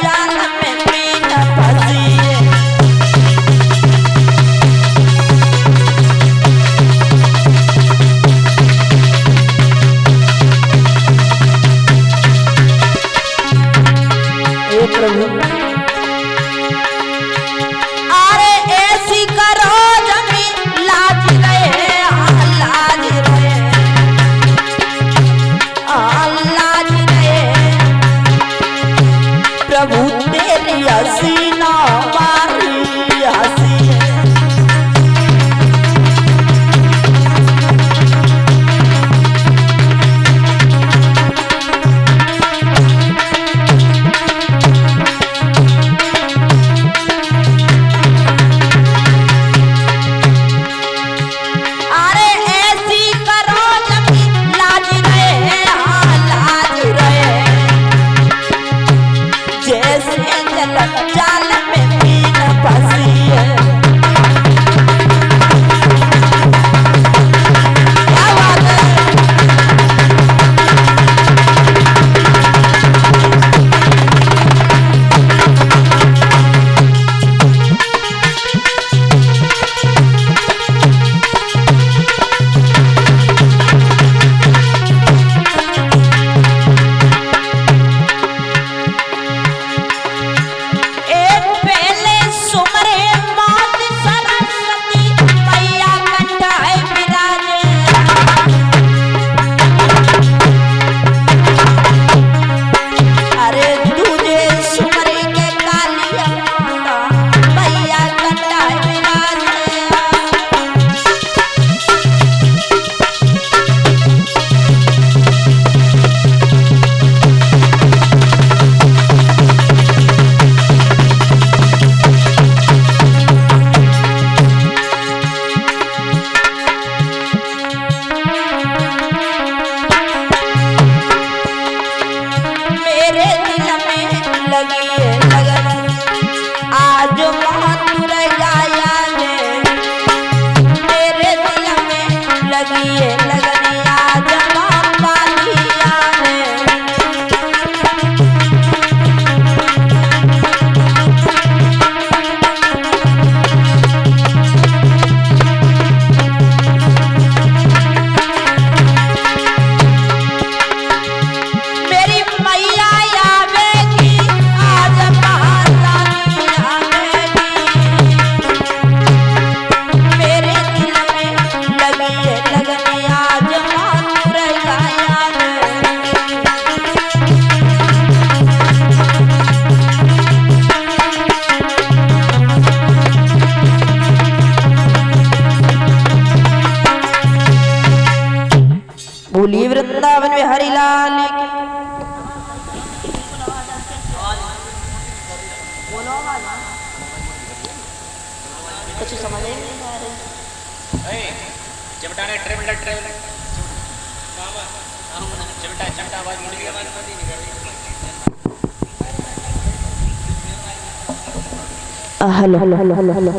जाल में मीन फंसी है। हे प्रभु अरे ऐसी करो जमी लाज रहे लाज रहे लाज रहे प्रभु तेरी हंसी ना मारी हंसी जाल में मीन फंसी है। क्या बात है? बोलिए वृंदावन बिहारी लाल की। कुछ समझ नहीं आ रहा। चिमटा ने ट्रेवल ट्रेवल चिमटा चिमटा आवाज मुड़ी की आवाज नहीं कर रही। Hello hello hello hello hello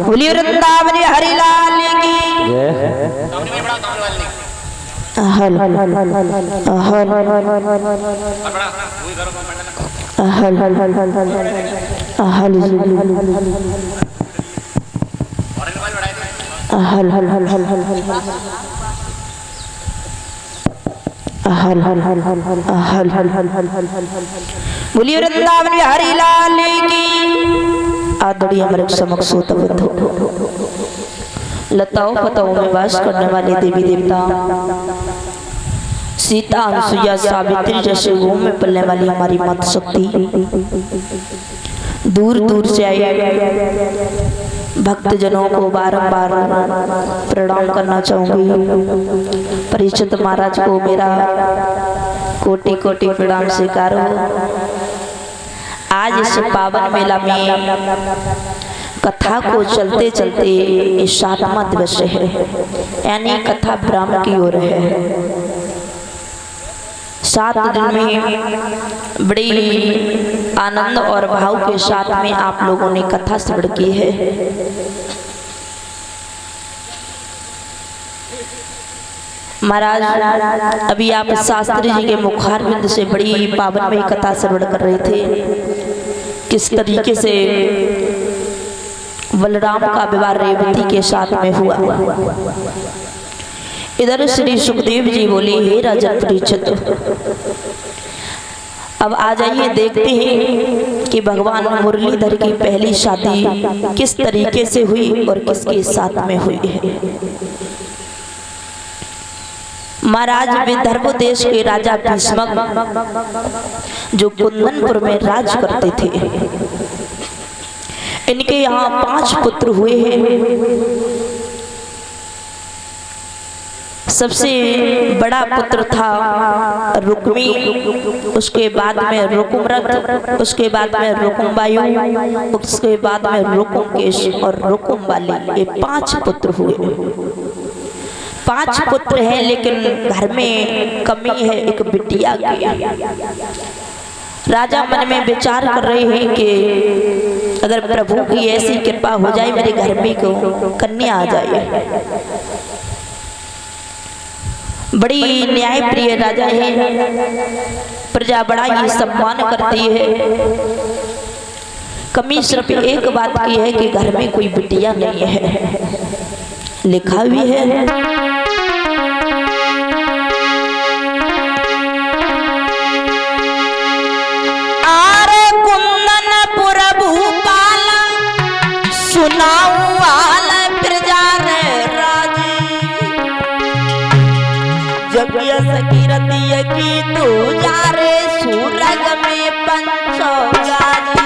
बोलिए वृंदावन बिहारी लाल की। बोलिए वृंदावन बिहारी लाल की। आदरणीय हमारे समक्ष लताओं पताओं में वास करने वाले देवी देवता सीता अनुसुईया सावित्री जैसे गोम में पलने वाली हमारी माता शक्ति, दूर दूर से आए भक्तजनों को बारंबार प्रणाम करना चाहूंगी। परीक्षित महाराज को मेरा कोटि कोटि प्रणाम स्वीकार हो। आज इस पावन मेला में कथा को चलते चलते 7वां दिवस है, यानी कथा ब्रह्म की ओर है। 7 दिन में बड़ी आनंद और भाव के साथ में आप लोगों ने कथा श्रवण की है। महाराज अभी आप शास्त्री जी के मुखारबिंद से बड़ी पावनमयी कथा श्रवण कर रहे थे, किस तरीके से बलराम का विवाह रेवती के साथ में हुआ। इधर श्री सुखदेव जी बोले, हे राजा परीक्षित, अब आ जाइए देखते हैं कि भगवान मुरलीधर की पहली शादी किस तरीके से हुई और किसके साथ में हुई है। महाराज विदर्भ देश के राजा भीष्मक जो कुंदनपुर में राज करते थे, इनके यहाँ 5 पुत्र हुए हैं। सबसे बड़ा पुत्र था रुक्मी, उसके बाद में रुकुमरथ, उसके बाद में रुकुमबायु, उसके बाद में रुकुमकेश और रुकुमबाली। ये 5 पुत्र हुए। 5 पुत्र हैं, लेकिन घर में कमी है एक बिटिया की। राजा मन में विचार कर रहे हैं कि अगर प्रभु की ऐसी कृपा हो जाए मेरे घर में को कन्या आ जाए। बड़ी न्याय प्रिय राजा है, प्रजा बड़ा ही सम्मान करती है। कमी सिर्फ एक बात की है कि घर में कोई बिटिया नहीं है। लिखा भी है, आरे कुंदनपुर भूपाल सुनाऊ आल प्रजा रे राजी, जब यस कीरति की तू जा रे सूरग में पंचो गाजी।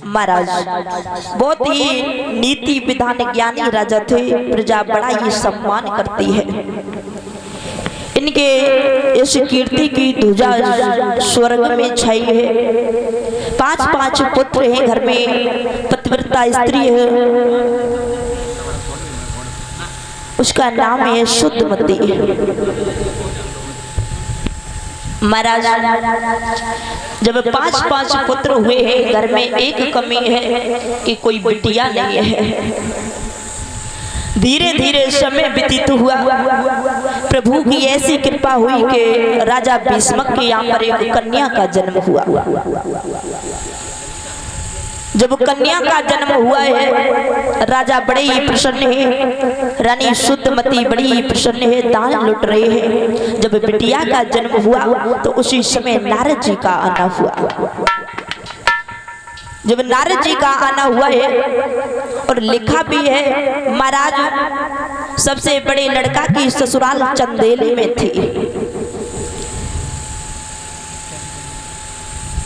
महाराज बहुत ही नीति विधान ज्ञानी राजा थे, प्रजा बड़ा ही सम्मान करती है। इनके इस कीर्ति की ध्वजा स्वर्ग में छाई है। 5 पुत्र हैं, घर में पतिव्रता स्त्री है, उसका नाम है शुद्धमती। महाराज जब 5 पुत्र हुए हैं, घर में एक कमी है कि कोई बिटिया नहीं है। धीरे धीरे समय व्यतीत हुआ, प्रभु की ऐसी कृपा हुई कि राजा भीष्मक के यहाँ पर एक कन्या का जन्म हुआ। जब कन्या का जन्म हुआ है, राजा बड़े ही प्रसन्न है, रानी शुद्धमती बड़ी ही प्रसन्न है, दान लुट रहे हैं। जब बिटिया का जन्म हुआ तो उसी समय नारद जी का आना हुआ। जब नारद जी का आना हुआ है, और लिखा भी है महाराज सबसे बड़े लड़का की ससुराल चंदेली में थी।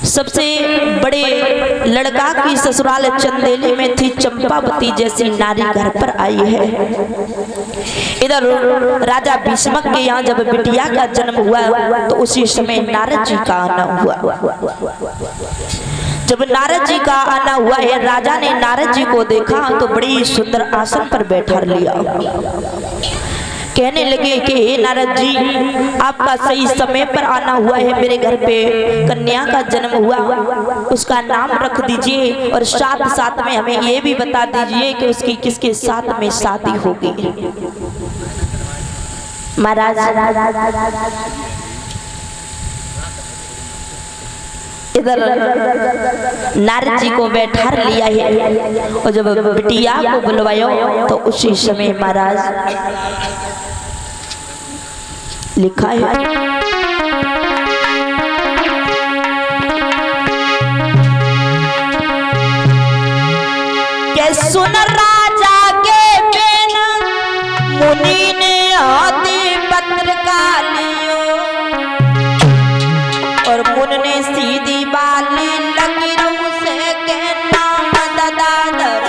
सबसे बड़े लड़का की ससुराल चंदेली में थी। चंपावती जैसी नारी घर पर आई है। इधर राजा भीष्मक के यहाँ जब बिटिया का जन्म हुआ तो उसी समय नारद जी का आना हुआ। जब नारद जी का आना हुआ है, राजा ने नारद जी को देखा तो बड़ी सुंदर आसन पर बैठा लिया। कहने लगे कि हे नारद जी, आपका सही समय पर आना हुआ है। मेरे घर पे कन्या का जन्म हुआ, उसका नाम रख दीजिए और साथ साथ में हमें ये भी बता दीजिए कि उसकी किसके साथ में शादी होगी। महाराज इधर नारद जी को बैठा लिया है और जब बिटिया को बुलवायो तो उसी समय महाराज लिखा है के सुन राजा के बिन मुनि ने आदि पत्र का लियो और मुन ने सीधी बाली लगी रहू से के नाम ददादर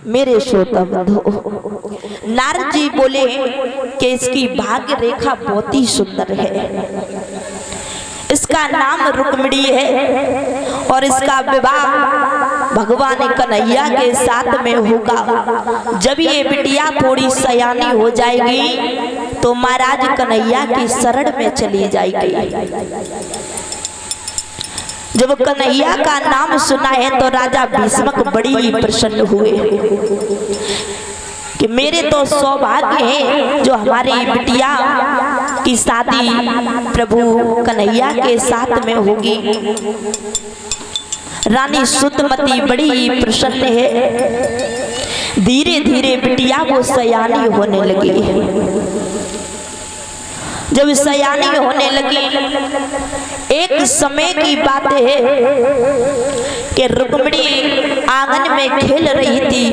मेरे श्रोता बंधु नारद जी बोले कि इसकी भाग्य रेखा बहुत ही सुंदर है, इसका नाम रुक्मिणी है और इसका विवाह भगवान कन्हैया के साथ में होगा। जब ये बिटिया थोड़ी सयानी हो जाएगी तो महाराज कन्हैया की शरण में चली जाएगी। जब कन्हैया का नाम सुना है तो राजा भीष्मक बड़ी ही प्रसन्न हुए कि मेरे तो सौभाग्य है जो हमारी बिटिया की शादी प्रभु कन्हैया के साथ में होगी। रानी सुतमती बड़ी ही प्रसन्न है। धीरे धीरे बिटिया वो सयानी होने लगी। जब सयानी होने लगी एक समय की बात है कि रुक्मिणी आंगन में खेल रही थी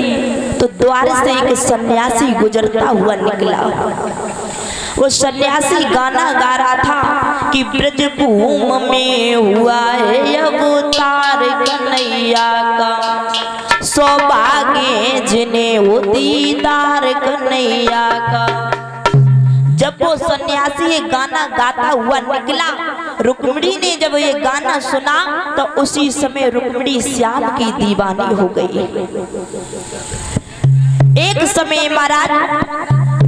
तो द्वार से एक सन्यासी गुजरता हुआ निकला। वो सन्यासी गाना गा रहा था कि ब्रज भूम में हुआ है अवतार कन्हैया का, सौभाग्य जिन्हें वो दीदार कन्हैया का। जब वो सन्यासी ये गाना गाता हुआ निकला, रुक्मिणी ने जब ये गाना सुना तो उसी समय रुक्मिणी श्याम की दीवानी हो गई। एक समय महाराज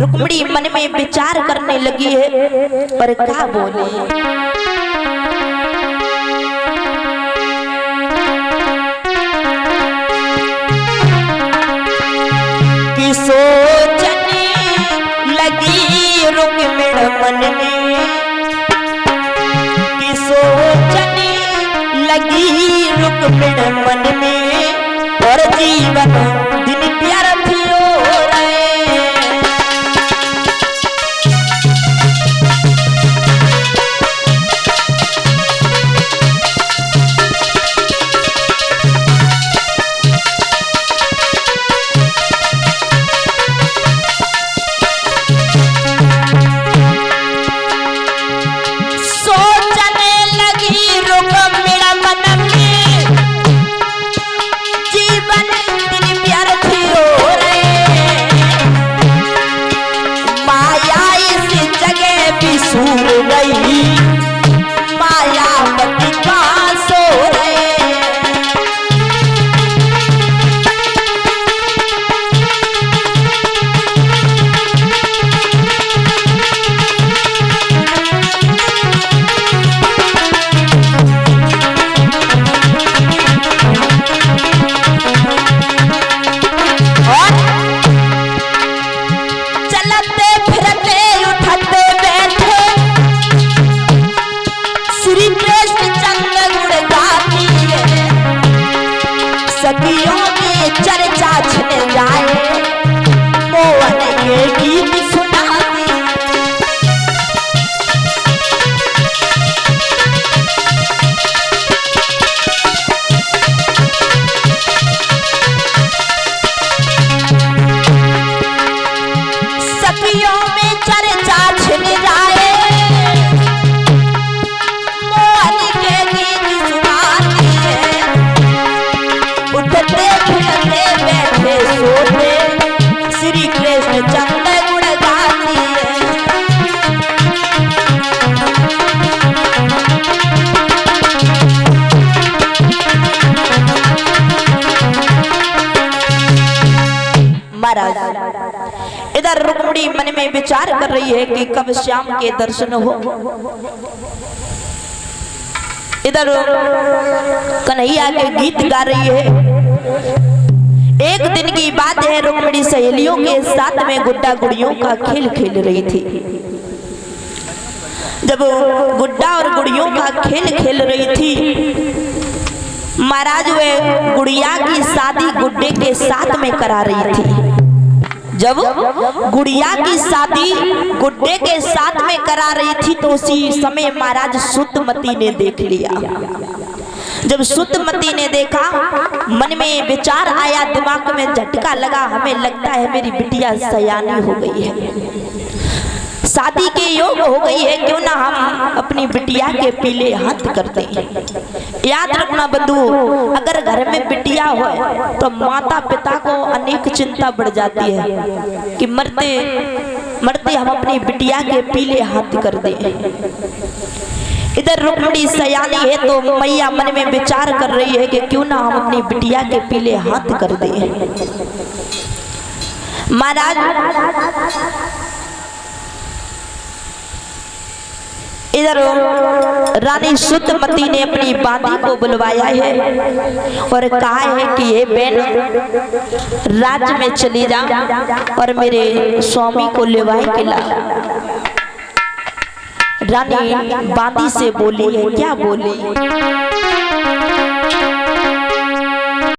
रुक्मिणी मन में विचार करने लगी है पर क्या बोले। कि सोचने लगी रुक्मिणी मन में, कि सोचने लगी रुक्मिणी मन में और जीवन दिन व्यर्थ हो रहे। महाराज इधर रुक्मिणी मन में विचार कर रही है कि कब श्याम के दर्शन हो। इधर कन्हैया के गीत गा रही है। एक दिन की बात है, रुक्मिणी सहेलियों के साथ में गुड्डा गुड़ियों का खेल खेल रही थी। जब गुड्डा और गुड़ियों का खेल खेल रही थी, महाराज वे गुड़िया की शादी गुड्डे के साथ में करा रही थी। जब गुड़िया की शादी गुड्डे के साथ में करा रही थी तो उसी समय महाराज सुतमती ने देख लिया। जब सुतमती ने देखा, मन में विचार आया, दिमाग में झटका लगा, हमें लगता है मेरी बिटिया सयानी हो गई है, शादी के योग हो गई है, क्यों ना हम अपनी बिटिया के पीले हाथ करते हैं। याद रखना बंधु, अगर घर में बिटिया हो तो माता पिता को अनेक चिंता बढ़ जाती है कि मरते मरते हम अपनी बिटिया के पीले हाथ कर दें। इधर रुक्मिणी सयानी है तो मैया मन में विचार कर रही है कि क्यों ना हम अपनी बिटिया के पीले हाथ कर दें। महाराज इधर रानी सुतमती ने अपनी बांदी को बुलवाया है और कहा है कि ये बहन राज्य में चली जा और मेरे स्वामी को लेवाए के ला। रानी बांदी से बोली है, क्या बोली?